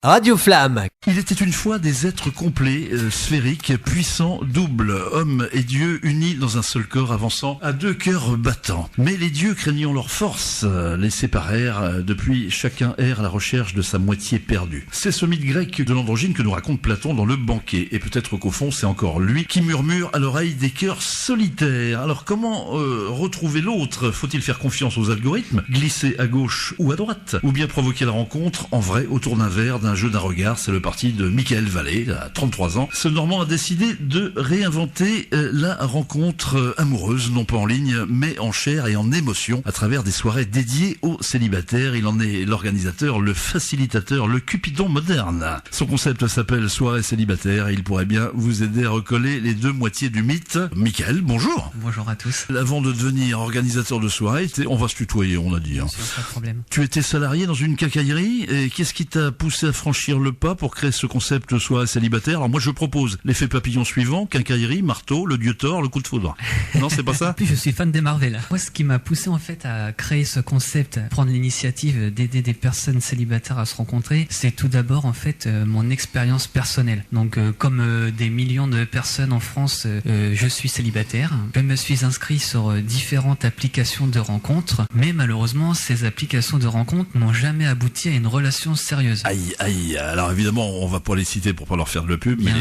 Radio Flamme. Il était une fois des êtres complets, sphériques, puissants, doubles, hommes et dieux unis dans un seul corps avançant à deux cœurs battants. Mais les dieux, craignant leur force, les séparèrent. Depuis, chacun erre à la recherche de sa moitié perdue. C'est ce mythe grec de l'androgyne que nous raconte Platon dans Le Banquet. Et peut-être qu'au fond, c'est encore lui qui murmure à l'oreille des cœurs solitaires. Alors comment retrouver l'autre? Faut-il faire confiance aux algorithmes, glisser à gauche ou à droite, ou bien provoquer la rencontre en vrai autour d'un verre, d'un jeu d'un regard? C'est le parti de Michael Vallée, à 33 ans. Ce Normand a décidé de réinventer la rencontre amoureuse, non pas en ligne, mais en chair et en émotion, à travers des soirées dédiées aux célibataires. Il en est l'organisateur, le facilitateur, le Cupidon moderne. Son concept s'appelle Soirée célibataire et il pourrait bien vous aider à recoller les deux moitiés du mythe. Michael, bonjour. Bonjour à tous. Avant de devenir organisateur de soirée, on va se tutoyer, on a dit. Bien sûr, pas de problème. Tu étais salarié dans une quincaillerie et qu'est-ce qui t'a poussé à franchir le pas pour créer ce concept soirée célibataire? Alors moi je propose l'effet papillon suivant: quincaillerie, marteau, le dieu Thor, le coup de foudre. Non, c'est pas ça? Puis je suis fan des Marvel. Moi, ce qui m'a poussé en fait à créer ce concept, prendre l'initiative d'aider des personnes célibataires à se rencontrer, c'est tout d'abord en fait mon expérience personnelle. Donc comme des millions de personnes en France, je suis célibataire. Je me suis inscrit sur différentes applications de rencontres, mais malheureusement ces applications de rencontres n'ont jamais abouti à une relation sérieuse. Aïe, aïe. Alors évidemment, on va pas les citer pour pas leur faire de la pub, mais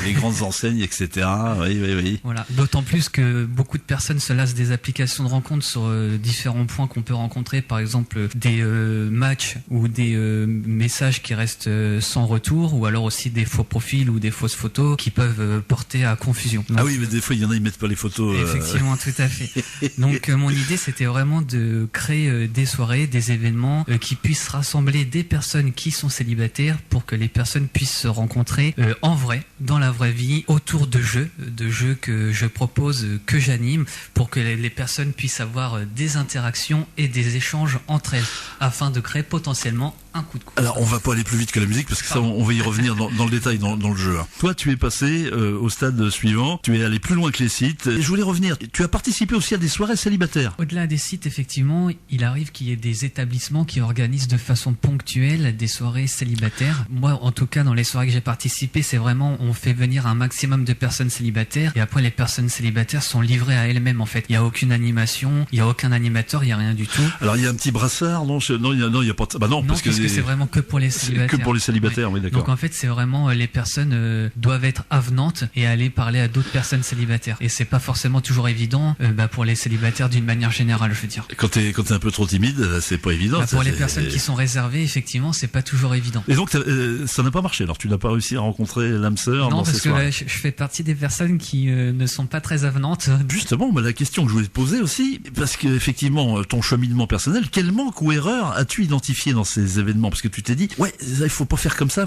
les grandes enseignes, etc. Oui. Voilà. D'autant plus que beaucoup de personnes se lassent des applications de rencontres sur différents points qu'on peut rencontrer, par exemple des matchs ou des messages qui restent sans retour, ou alors aussi des faux profils ou des fausses photos qui peuvent porter à confusion. Donc, ah oui, mais des fois il y en a, ils mettent pas les photos. Effectivement, tout à fait. Donc mon idée, c'était vraiment de créer des soirées, des événements qui puissent rassembler des personnes qui sont célibataires pour que les personnes puissent se rencontrer en vrai, dans la vraie vie, autour de jeux que je propose, que j'anime, pour que les personnes puissent avoir des interactions et des échanges entre elles, afin de créer potentiellement un coup de coude. Alors on va pas aller plus vite que la musique, parce que ça on va y revenir dans le détail dans le jeu. Toi tu es passé au stade suivant, tu es allé plus loin que les sites, et je voulais revenir, tu as participé aussi à des soirées célibataires. Au-delà des sites, effectivement, il arrive qu'il y ait des établissements qui organisent de façon ponctuelle des soirées célibataires. Moi, en tout cas, dans les soirées que j'ai participé, c'est vraiment, on fait venir un maximum de personnes célibataires, et après les personnes célibataires sont livrées à elles-mêmes en fait. Il n'y a aucune animation, il n'y a aucun animateur, il n'y a rien du tout. Alors il y a un petit brassard, non, il y a pas de... Bah non, parce que c'est vraiment que pour les célibataires. Que pour les célibataires, oui, d'accord. Donc en fait, c'est vraiment les personnes doivent être avenantes et aller parler à d'autres personnes célibataires. Et c'est pas forcément toujours évident pour les célibataires d'une manière générale, je veux dire. Quand t'es un peu trop timide, c'est pas évident. Pour les personnes qui sont réservées, effectivement, c'est pas toujours évident. Et donc ça n'a pas marché. Alors tu n'as pas réussi à rencontrer l'âme sœur? Non, parce que là, je fais partie des personnes qui ne sont pas très avenantes. Justement, la question que je voulais te poser aussi, parce que effectivement, ton cheminement personnel, quel manque ou erreur as-tu identifié dans ces événements? Parce que tu t'es dit, ouais, il faut pas faire comme ça,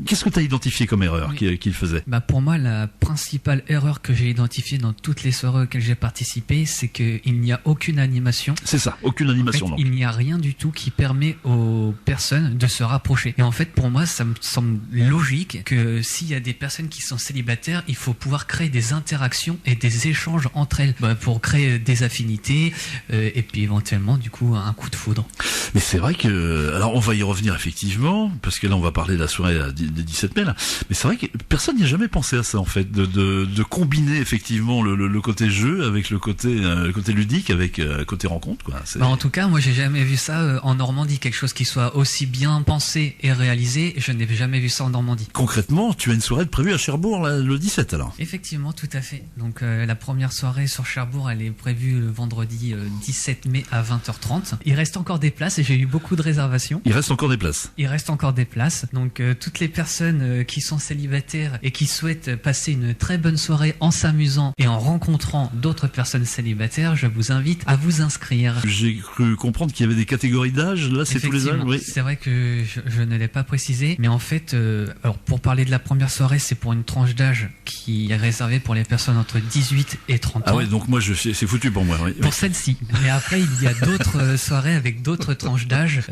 Qu'est-ce que tu as identifié comme erreur qu'il faisait? Pour moi, la principale erreur que j'ai identifiée dans toutes les soirées auxquelles j'ai participé, c'est qu'il n'y a aucune animation. C'est ça, aucune animation. En fait, il n'y a rien du tout qui permet aux personnes de se rapprocher. Et en fait, pour moi, ça me semble logique que s'il y a des personnes qui sont célibataires, il faut pouvoir créer des interactions et des échanges entre elles pour créer des affinités et puis éventuellement, du coup, un coup de foudre. Mais c'est vrai que... Alors, on va y revenir effectivement, parce que là, on va parler de la soirée des 17 mai, là. Mais c'est vrai que personne n'y a jamais pensé à ça, en fait, de combiner effectivement le côté jeu avec le côté ludique, avec le côté rencontre, quoi. En tout cas, moi, j'ai jamais vu ça en Normandie, quelque chose qui soit aussi bien pensé et réalisé. Je n'ai jamais vu ça en Normandie. Concrètement, tu as une soirée prévue à Cherbourg, là, le 17, alors? Effectivement, tout à fait. Donc, la première soirée sur Cherbourg, elle est prévue le vendredi 17 mai à 20h30. Il reste encore des places et j'ai eu beaucoup de réservations. Il reste encore des places. Il reste encore des places. Donc, toutes les personnes qui sont célibataires et qui souhaitent passer une très bonne soirée en s'amusant et en rencontrant d'autres personnes célibataires, je vous invite à vous inscrire. J'ai cru comprendre qu'il y avait des catégories d'âge. Là, c'est tous les âges. Oui. C'est vrai que je ne l'ai pas précisé, mais en fait, alors pour parler de la première soirée, c'est pour une tranche d'âge qui est réservée pour les personnes entre 18 et 30 ans. Ah oui, donc moi, c'est foutu pour moi. Oui. Pour celle-ci. Mais après, il y a d'autres soirées avec d'autres tranches d'âge.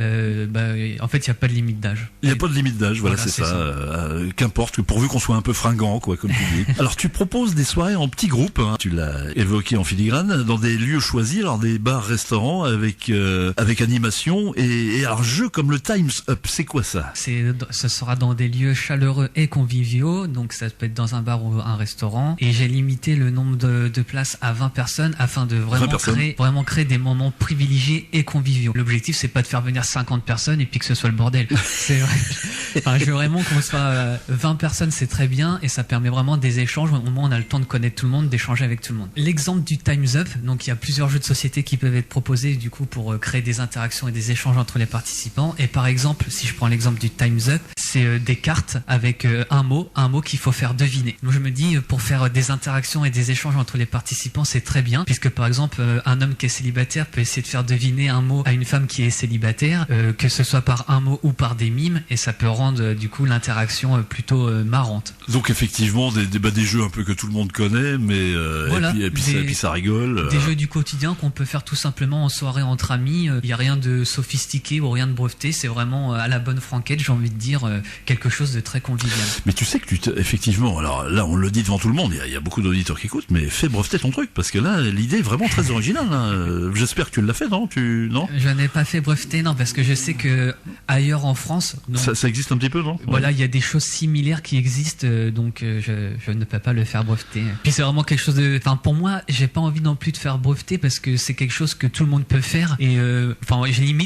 En fait, il n'y a pas de limite d'âge. Il n'y a pas de limite d'âge, voilà, c'est ça. Qu'importe, pourvu qu'on soit un peu fringant, quoi, comme tu dis. Alors, tu proposes des soirées en petits groupes, hein, tu l'as évoqué en filigrane, dans des lieux choisis, alors des bars, restaurants, avec animation, et alors jeux comme le Time's Up, c'est quoi ça? Ce sera dans des lieux chaleureux et conviviaux, donc ça peut être dans un bar ou un restaurant, et j'ai limité le nombre de places à 20 personnes afin de vraiment créer des moments privilégiés et conviviaux. L'objectif, c'est pas de faire venir 50 personnes et puis que ce soit le bordel. C'est vrai. Enfin, je veux vraiment qu'on soit 20 personnes, c'est très bien, et ça permet vraiment des échanges. Au moins, on a le temps de connaître tout le monde, d'échanger avec tout le monde. L'exemple du Time's Up, donc il y a plusieurs jeux de société qui peuvent être proposés du coup pour créer des interactions et des échanges entre les participants. Et par exemple, si je prends l'exemple du Time's Up, c'est des cartes avec un mot qu'il faut faire deviner. Donc je me dis, pour faire des interactions et des échanges entre les participants, c'est très bien, puisque par exemple, un homme qui est célibataire peut essayer de faire deviner un mot à une femme qui est célibataire, que ce soit par un mot ou par des mimes, et ça peut rendre du coup l'interaction plutôt marrante. Donc effectivement, des jeux un peu que tout le monde connaît, mais voilà, et puis ça rigole. Des jeux du quotidien qu'on peut faire tout simplement en soirée entre amis. Il n'y a rien de sophistiqué ou rien de breveté, c'est vraiment à la bonne franquette, j'ai envie de dire, quelque chose de très convivial. Mais tu sais que effectivement, alors là on le dit devant tout le monde, il y a beaucoup d'auditeurs qui écoutent, mais fais breveter ton truc, parce que là l'idée est vraiment très originale. Hein. J'espère que tu l'as fait, non? Non? Je n'ai pas fait breveter, non, parce que je sais que ailleurs en France, donc, ça existe un petit peu, non? Voilà, il y a des choses similaires qui existent, donc je ne peux pas le faire breveter. Puis c'est vraiment quelque chose de, enfin pour moi, j'ai pas envie non plus de faire breveter parce que c'est quelque chose que tout le monde peut faire, et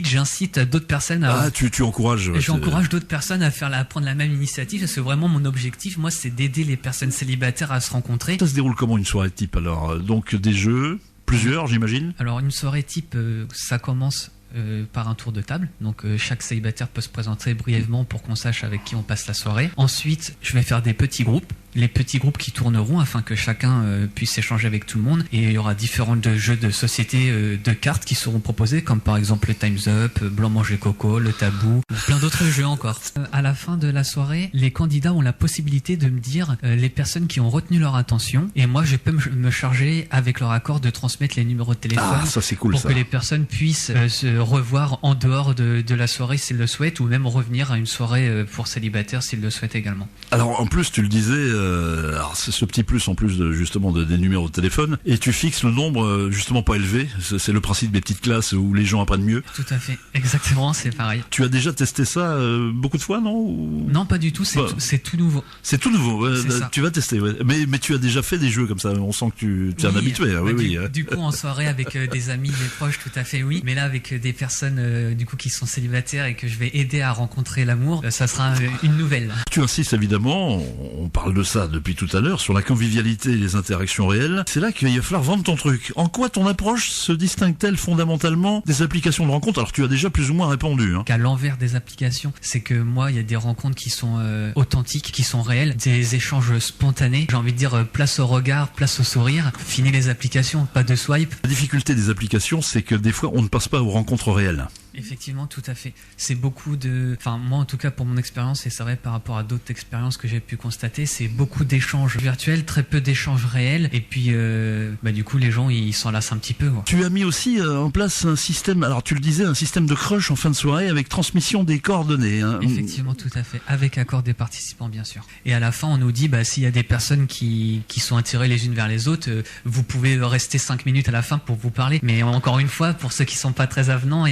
j'incite d'autres personnes à. Ah, tu encourages. J'encourage d'autres personnes à prendre la même initiative, parce que vraiment mon objectif, moi, c'est d'aider les personnes célibataires à se rencontrer. Ça se déroule comment une soirée type alors? Donc des jeux, plusieurs, j'imagine. Alors une soirée type, ça commence par un tour de table, donc chaque célibataire peut se présenter brièvement pour qu'on sache avec qui on passe la soirée. Ensuite, je vais faire des petits groupes, les petits groupes qui tourneront afin que chacun puisse échanger avec tout le monde, et il y aura différents jeux de société de cartes qui seront proposés, comme par exemple le Time's Up, Blanc Manger Coco, le Tabou, plein d'autres jeux encore. À la fin de la soirée, les candidats ont la possibilité de me dire les personnes qui ont retenu leur attention, et moi je peux me charger avec leur accord de transmettre les numéros de téléphone. Ah, ça c'est cool, pour ça. Que les personnes puissent se revoir en dehors de la soirée s'ils le souhaitent, ou même revenir à une soirée pour célibataires s'ils le souhaitent également. Alors en plus tu le disais, alors c'est ce petit plus en plus justement des numéros de téléphone, et tu fixes le nombre justement pas élevé, c'est le principe des petites classes où les gens apprennent mieux. Tout à fait, exactement, c'est pareil. Tu as déjà testé ça beaucoup de fois, non? Non, pas du tout, c'est tout nouveau. C'est tout nouveau, tu vas tester, ouais. Mais tu as déjà fait des jeux comme ça, on sent que tu es un habitué. Bah, du coup en soirée avec des amis, des proches, tout à fait, oui, mais là avec des personnes du coup qui sont célibataires et que je vais aider à rencontrer l'amour, ça sera une nouvelle. Tu insistes évidemment, on parle de ça depuis tout à l'heure, sur la convivialité et les interactions réelles. C'est là qu'il va falloir vendre ton truc. En quoi ton approche se distingue-t-elle fondamentalement des applications de rencontres? Alors tu as déjà plus ou moins répondu. Hein. Qu'à l'envers des applications, c'est que moi il y a des rencontres qui sont authentiques, qui sont réelles, des échanges spontanés. J'ai envie de dire place au regard, place au sourire. Fini les applications, pas de swipe. La difficulté des applications, c'est que des fois on ne passe pas aux rencontres réelles. Effectivement, tout à fait. C'est beaucoup de... Enfin, moi, en tout cas, pour mon expérience, et c'est vrai par rapport à d'autres expériences que j'ai pu constater, c'est beaucoup d'échanges virtuels, très peu d'échanges réels, et puis, du coup, les gens, ils s'en lassent un petit peu, quoi. Tu as mis aussi en place un système, alors tu le disais, un système de crush en fin de soirée avec transmission des coordonnées. Hein. Effectivement, tout à fait. Avec accord des participants, bien sûr. Et à la fin, on nous dit, s'il y a des personnes qui sont attirées les unes vers les autres, vous pouvez rester 5 minutes à la fin pour vous parler. Mais encore une fois, pour ceux qui sont pas très avenants,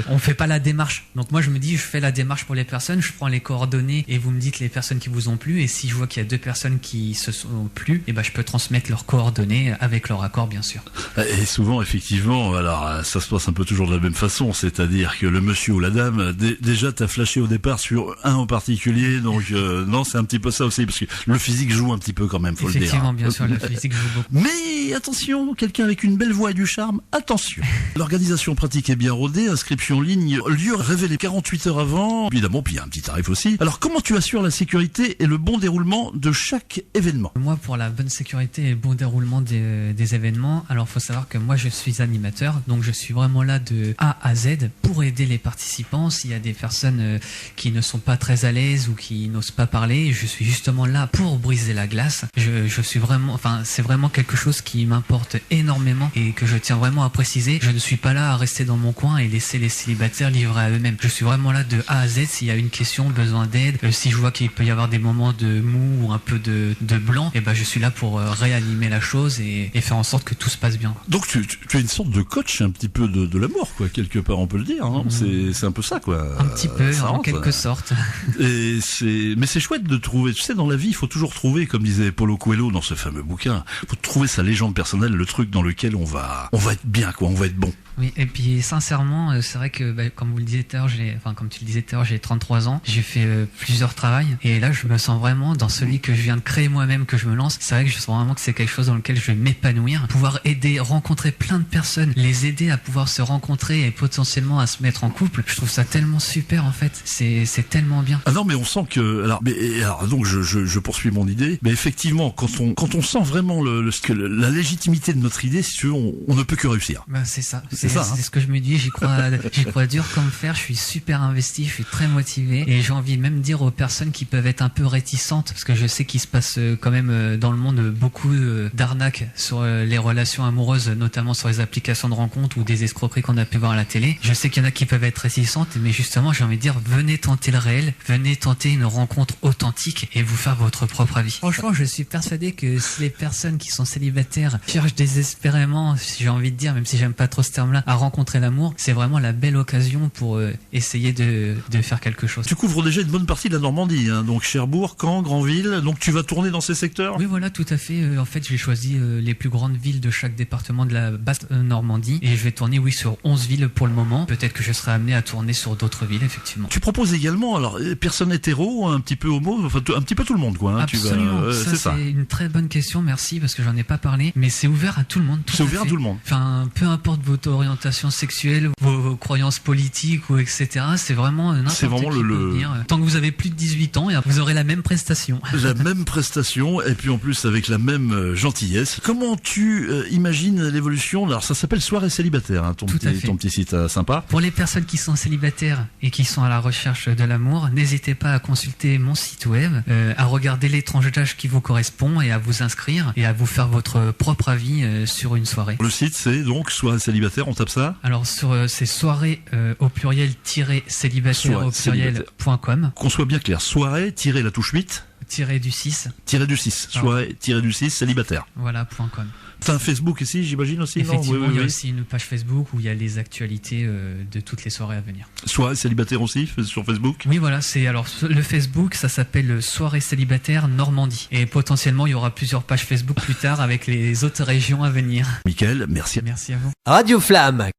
on fait pas la démarche. Donc moi je me dis, je fais la démarche pour les personnes, je prends les coordonnées et vous me dites les personnes qui vous ont plu, et si je vois qu'il y a 2 personnes qui se sont plu, je peux transmettre leurs coordonnées avec leur accord, bien sûr. Et souvent effectivement, alors ça se passe un peu toujours de la même façon, c'est-à-dire que le monsieur ou la dame déjà t'a flashé au départ sur un en particulier, donc non, c'est un petit peu ça aussi, parce que le physique joue un petit peu quand même, faut le dire. Effectivement, bien sûr, le physique joue beaucoup. Mais attention, quelqu'un avec une belle voix et du charme, attention. L'organisation pratique est bien rodée, inscription en ligne, lieu révélé 48 heures avant, évidemment, puis il y a un petit tarif aussi. Alors comment tu assures la sécurité et le bon déroulement de chaque événement? Moi, pour la bonne sécurité et le bon déroulement des événements, alors faut savoir que moi je suis animateur, donc je suis vraiment là de A à Z pour aider les participants. S'il y a des personnes qui ne sont pas très à l'aise ou qui n'osent pas parler, je suis justement là pour briser la glace. Je suis vraiment, c'est vraiment quelque chose qui m'importe énormément et que je tiens vraiment à préciser. Je ne suis pas là à rester dans mon coin et laisser les célibataires livrés à eux-mêmes. Je suis vraiment là de A à Z. S'il y a une question, besoin d'aide, si je vois qu'il peut y avoir des moments de mou ou un peu de blanc, et ben je suis là pour réanimer la chose et faire en sorte que tout se passe bien. Donc tu es une sorte de coach un petit peu de l'amour, quoi, quelque part on peut le dire. Hein. C'est un peu ça, quoi. Un petit peu, ça en rentre, quelque sorte. Mais c'est chouette de trouver. Tu sais, dans la vie, il faut toujours trouver, comme disait Paulo Coelho dans ce fameux bouquin, il faut trouver sa légende personnelle, le truc dans lequel on va être bien, quoi, on va être bon. Oui, et puis sincèrement, c'est vrai que comme vous le disiez tout à l'heure, comme tu le disais tout à l'heure, j'ai 33 ans, j'ai fait plusieurs travails, et là je me sens vraiment dans celui que je viens de créer moi-même, que je me lance. C'est vrai que je sens vraiment que c'est quelque chose dans lequel je vais m'épanouir, pouvoir aider, rencontrer plein de personnes, les aider à pouvoir se rencontrer et potentiellement à se mettre en couple. Je trouve ça tellement super en fait, c'est tellement bien. Ah non, mais on sent que alors donc je poursuis mon idée, mais effectivement quand on sent vraiment la légitimité de notre idée, si tu veux, on ne peut que réussir. Ben, c'est ça. C'est ça, hein. C'est ce que je me dis, j'y crois dur comme fer, je suis super investi, je suis très motivé, et j'ai envie de même dire aux personnes qui peuvent être un peu réticentes, parce que je sais qu'il se passe quand même dans le monde beaucoup d'arnaques sur les relations amoureuses, notamment sur les applications de rencontres ou des escroqueries qu'on a pu voir à la télé. Je sais qu'il y en a qui peuvent être réticentes, mais justement j'ai envie de dire, venez tenter le réel, venez tenter une rencontre authentique et vous faire votre propre avis. Franchement, je suis persuadé que si les personnes qui sont célibataires cherchent désespérément, si j'ai envie de dire, même si j'aime pas trop ce terme-là, à rencontrer l'amour, c'est vraiment la belle occasion pour essayer de faire quelque chose. Tu couvres déjà une bonne partie de la Normandie, hein, donc Cherbourg, Caen, Granville, donc tu vas tourner dans ces secteurs ? Oui, voilà, tout à fait. En fait, j'ai choisi les plus grandes villes de chaque département de la basse Normandie, et je vais tourner, oui, sur 11 villes pour le moment. Peut-être que je serai amené à tourner sur d'autres villes, effectivement. Tu proposes également, alors, personnes hétéro, un petit peu homo, enfin, un petit peu tout le monde, quoi. Hein, absolument, c'est une très bonne question, merci, parce que j'en ai pas parlé, mais c'est ouvert à tout le monde. C'est ouvert à tout le monde. Enfin, peu importe votre orientation sexuelle, vos croyances politiques ou etc. C'est vraiment n'importe qui peut venir. Tant que vous avez plus de 18 ans, vous aurez la même prestation. La même prestation, et puis en plus avec la même gentillesse. Comment tu imagines l'évolution ? Alors ça s'appelle Soirée célibataire, hein, ton petit site sympa. Pour les personnes qui sont célibataires et qui sont à la recherche de l'amour, n'hésitez pas à consulter mon site web, à regarder les tranches d'âge qui vous correspond et à vous inscrire et à vous faire votre propre avis sur une soirée. Le site c'est donc Soirée célibataire, on tape ça ? Alors c'est soirée au pluriel -célibataire au pluriel.com. Qu'on soit bien clair, soirée la touche 8 du 6 soirée du 6 célibataire. Voilà, .com. T'as un Facebook ici, j'imagine aussi? Effectivement, il y a aussi une page Facebook où il y a les actualités de toutes les soirées à venir. Soirée célibataire aussi sur Facebook? Oui, voilà, c'est alors le Facebook, ça s'appelle Soirée célibataire Normandie. Et potentiellement, il y aura plusieurs pages Facebook plus tard avec les autres régions à venir. Mickaël, merci. Merci à vous. Radio Flamme